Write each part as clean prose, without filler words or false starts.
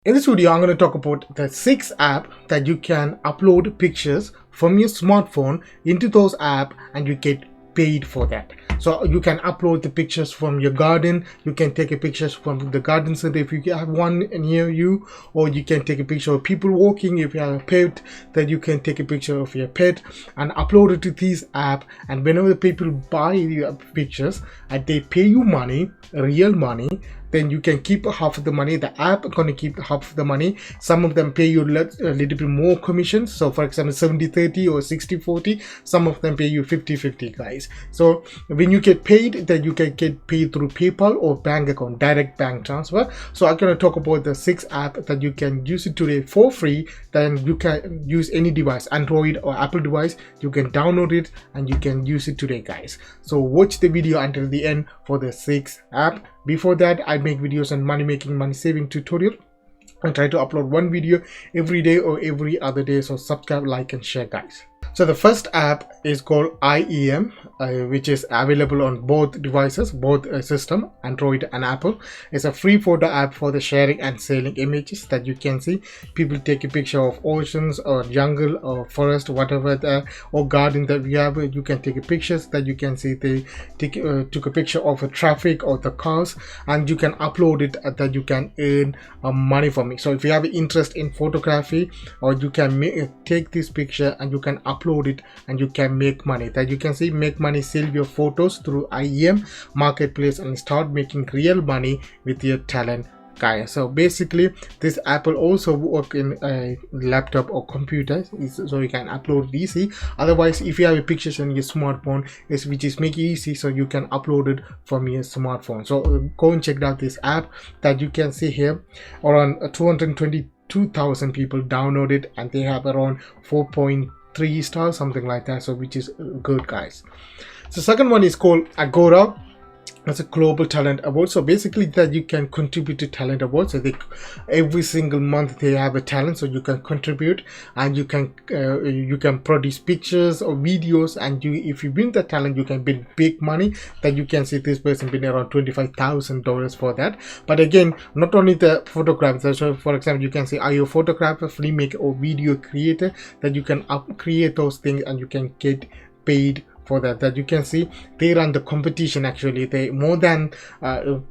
In this video, I'm going to talk about the 6 apps that you can upload pictures from your smartphone into those apps and you get paid for that. So you can upload the pictures from your garden, you can take a pictures from the garden center if you have one near you, or you can take a picture of people walking. If you have a pet, then you can take a picture of your pet and upload it to this app, and whenever the people buy your pictures and they pay you money, real money, then you can keep half of the money. The app gonna keep half of the money. Some of them pay you a little bit more commissions, so for example 70-30 or 60-40. Some of them pay you 50-50, guys. So when you get paid, then you can get paid through PayPal or bank account, direct bank transfer. So I'm gonna talk about the 6 app that you can use it today for free. Then you can use any device, Android or Apple device. You can download it and you can use it today, guys. So watch the video until the end for the 6 app. Before that, I make videos on money making, money saving tutorial. I try to upload one video every day or every other day. So subscribe, like and share, guys. So the first app is called eyeEM, which is available on both devices, both system, Android and Apple. It's a free photo app for the sharing and selling images that you can see. People take a picture of oceans or jungle or forest, whatever, or garden that we have. You can take a pictures that you can see. They took a picture of a traffic or the cars, and you can upload it that you can earn money from it. So if you have interest in photography, or you can take this picture and you can upload it and you can make money. That you can see, make money, sell your photos through eyeEM marketplace and start making real money with your talent, guys. So basically this app will also work in a laptop or computer, so you can upload it easy. Otherwise, if you have a pictures on your smartphone, which is make it easy, so you can upload it from your smartphone. So go and check out this app that you can see here. Around 222,000 people download it and they have around 4.3 stars, something like that, so which is good, guys. So second one is called Agora. It's a global talent award. So basically that you can contribute to talent awards. So every single month they have a talent, so you can contribute and you can produce pictures or videos, and if you win the talent, you can win big money. That you can see this person win around $25,000 for that. But again, not only the photographers. So for example, you can say, are you a photographer, filmmaker or video creator? That you can create those things and you can get paid for that. You can see they run the competition. Actually, they more than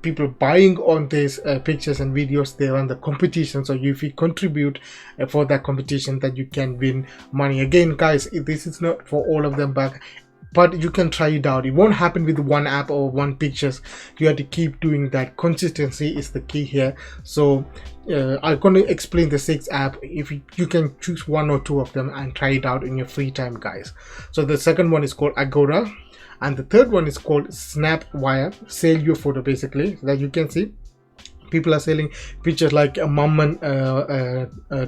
people buying on these pictures and videos, they run the competition. So if you contribute for that competition, that you can win money. Again, guys, this is not for all of them, but you can try it out. It won't happen with one app or one pictures. You have to keep doing that. Consistency is the key here. So I'm going to explain the 6 app. If you can choose one or two of them and try it out in your free time, guys. So the second one is called Agora, and the third one is called Snapwire. Sell your photo, basically, so that you can see people are selling pictures like a mom and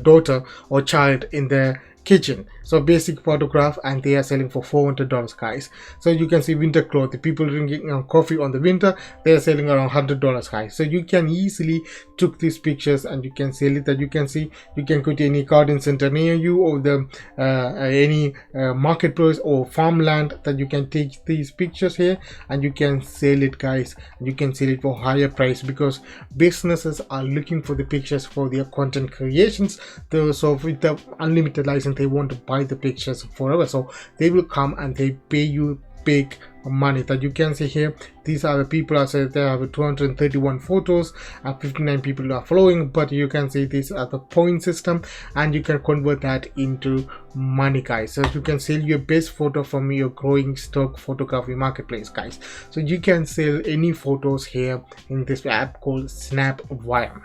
daughter or child in their kitchen. So basic photograph, and they are selling for $400, guys. So you can see winter clothes, the people drinking coffee on the winter, they are selling around $100, guys. So you can easily took these pictures and you can sell it. That you can see, you can go to any garden center near you, or the any marketplace or farmland, that you can take these pictures here and you can sell it, guys. You can sell it for higher price, because businesses are looking for the pictures for their content creations. So with the unlimited license, they want to buy the pictures forever, so they will come and they pay you big money. That you can see here, these are the people are said they have 231 photos and 59 people are following. But you can see these are the point system, and you can convert that into money, guys. So you can sell your best photo from your growing stock photography marketplace, guys. So you can sell any photos here in this app called Snapwire.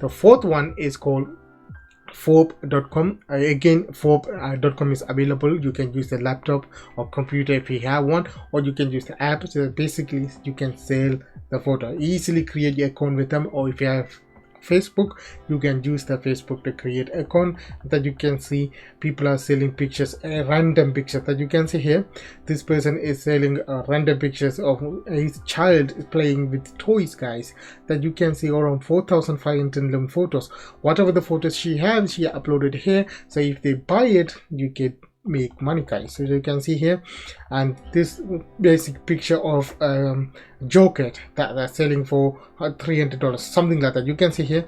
The fourth one is called Foap.com. Again, Foap.com is available. You can use the laptop or computer if you have one, or you can use the app. So basically you can sell the photo, easily create your account with them, or if you have Facebook, you can use the Facebook to create account. That you can see people are selling pictures, random pictures. That you can see here, this person is selling random pictures of his child playing with toys, guys. That you can see around 4,511 photos. Whatever the photos she has, she uploaded here. So if they buy it, you get make money, guys. So you can see here, and this basic picture of Joker that they're selling for $300, something like that. You can see here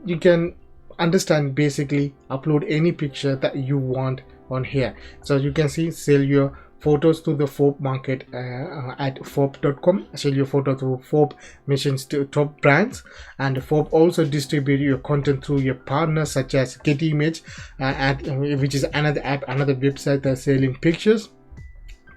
you can understand, basically upload any picture that you want on here. So you can see, sell your photos to the Foap market at foap.com. Sell your photo through Foap missions to top brands, and Foap also distribute your content through your partners such as Getty Image, which is another app, another website that's selling pictures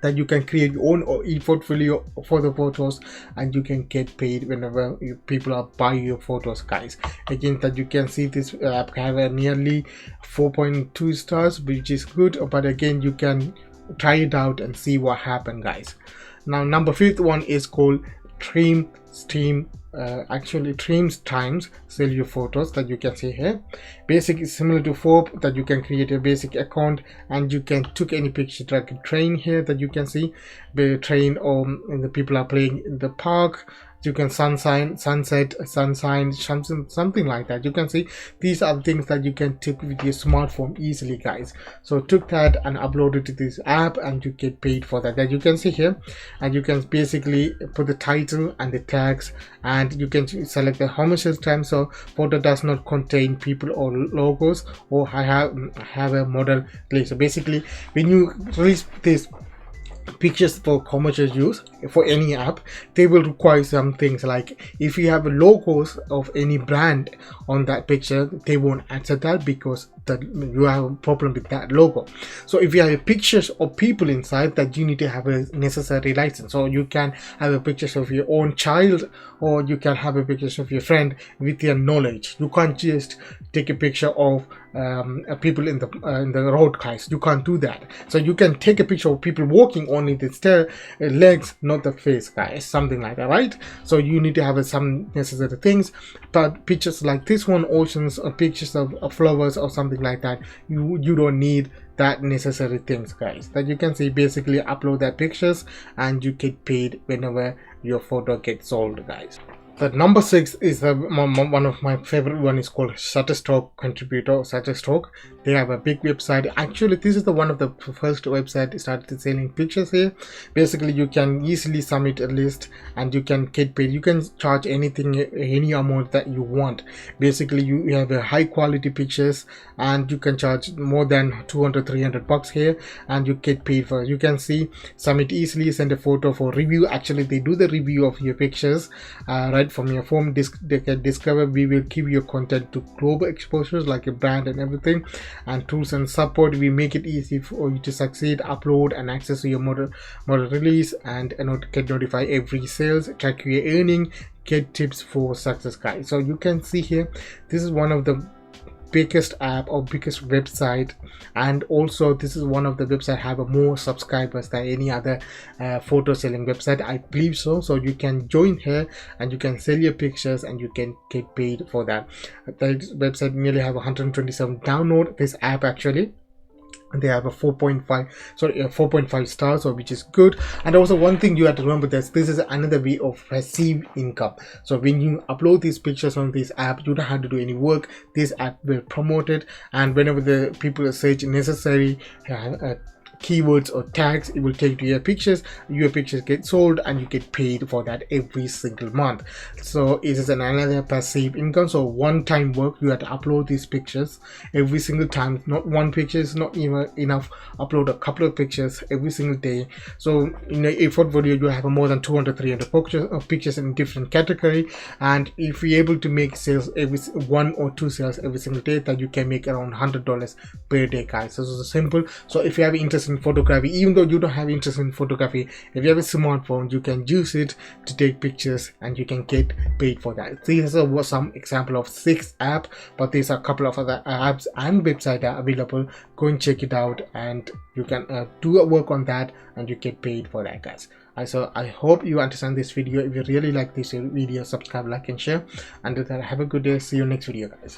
that you can create your own e-portfolio for the photos, and you can get paid whenever people are buying your photos, guys. Again, that you can see this app have a nearly 4.2 stars, which is good, but again, you can try it out and see what happened, guys. Now, number 5th one is called Dreamstime. Actually, Dreamstime sell your photos, that you can see here. Basically similar to Foap, that you can create a basic account and you can took any picture, like a train here, that you can see the train, or the people are playing in the park. You can sunset, something like that. You can see these are things that you can take with your smartphone easily, guys. So took that and uploaded to this app, and you get paid for that. That you can see here, and you can basically put the title and the tags, and you can select the how much time. So photo does not contain people or logos, or I have a model place. So basically, when you release this pictures for commercial use for any app, they will require some things, like if you have logos of any brand on that picture, they won't accept that because that you have a problem with that logo. So if you have pictures of people inside, that you need to have a necessary license. So you can have a pictures of your own child, or you can have a pictures of your friend with your knowledge. You can't just take a picture of people in the road, guys. You can't do that. So you can take a picture of people walking, only the legs, not the face, guys, something like that, right? So you need to have some necessary things. But pictures like this one, oceans, or pictures of flowers or something like that, you don't need that necessary things, guys. That you can see, basically upload that pictures and you get paid whenever your photo gets sold, guys. The number 6 is one of my favorite one, is called Shutterstock contributor. Shutterstock, they have a big website. Actually, this is the one of the first website started selling pictures here. Basically, you can easily submit a list and you can get paid. You can charge anything, any amount that you want. Basically, you have a high quality pictures, and you can charge more than $200-300 here, and you get paid for it. You can see, submit easily, send a photo for review. Actually, they do the review of your pictures right from your phone. They can discover, we will give your content to global exposures like a brand and everything, and tools and support. We make it easy for you to succeed, upload and access your model release, and get notified every sales, track your earning, get tips for success, guys. So you can see here, this is one of the biggest app or biggest website, and also this is one of the website have more subscribers than any other photo selling website, I believe so. So you can join here and you can sell your pictures and you can get paid for that. This website nearly have 127 download this app. Actually, they have a 4.5 stars, so which is good. And also one thing you have to remember, this is another way of receive income. So when you upload these pictures on this app, you don't have to do any work. This app will promote it, and whenever the people search necessary keywords or tags, it will take to your pictures get sold, and you get paid for that every single month. So it is another passive income. So one time work, you have to upload these pictures every single time. Not one picture is not even enough, upload a couple of pictures every single day. So in a portfolio, you have more than 200-300 pictures in different category, and if you're able to make sales every 1 or 2 sales every single day, that you can make around $100 per day, guys. So it's simple. So if you have interest in photography, even though you don't have interest in photography, if you have a smartphone, you can use it to take pictures and you can get paid for that. These are some example of 6 apps, but these are a couple of other apps and websites are available. Go and check it out, and you can do a work on that and you get paid for that, guys. So I hope you understand this video. If you really like this video, subscribe, like and share. Until then, have a good day. See you next video, guys.